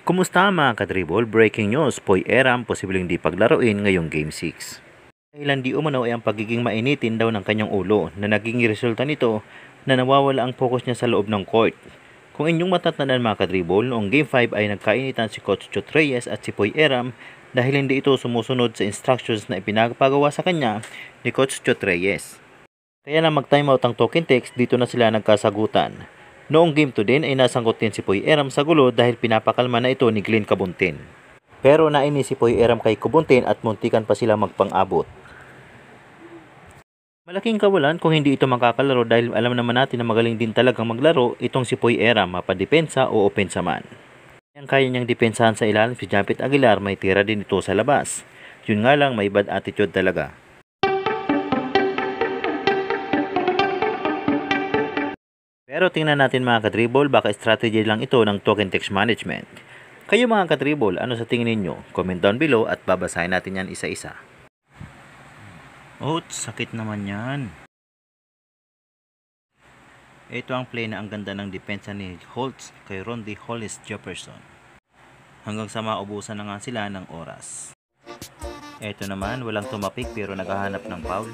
Kumusta mga kadribol? Breaking news, Poy Eram posibleng di paglaruin ngayong Game 6. Dahilan di umano ay ang pagiging mainitin daw ng kanyang ulo na naging resulta nito na nawawala ang focus niya sa loob ng court. Kung inyong matatandaan mga kadribol, noong Game 5 ay nagkainitan si Coach Chot Reyes at si Poy Eram dahil hindi ito sumusunod sa instructions na ipinagpagawa sa kanya ni Coach Chot Reyes. Kaya na mag-timeout ang token text, dito na sila nagkasagutan. Noong Game 2 din ay nasangkot din si Poy Eram sa gulo dahil pinapakalma na ito ni Glenn Cabuntin. Pero nainis si Poy Eram kay Cabuntin at muntikan pa sila magpang-abot. Malaking kawalan kung hindi ito makakalaro dahil alam naman natin na magaling din talagang maglaro itong si Poy Eram, mapadepensa o opensa man. Ang kaya niyang depensahan sa ilalim si Jampet Aguilar, may tira din ito sa labas. Yun nga lang, may bad attitude talaga. Pero tingnan natin mga kadribol, baka strategy lang ito ng token text management. Kayo mga kadribol, ano sa tingin ninyo? Comment down below at babasahin natin yan isa-isa. Sakit naman yan. Ito ang play na ang ganda ng depensa ni Holtz kay Rondy Hollis Jefferson. Hanggang sa maubusan na nga sila ng oras. Ito naman, walang tumapik pero naghahanap ng foul.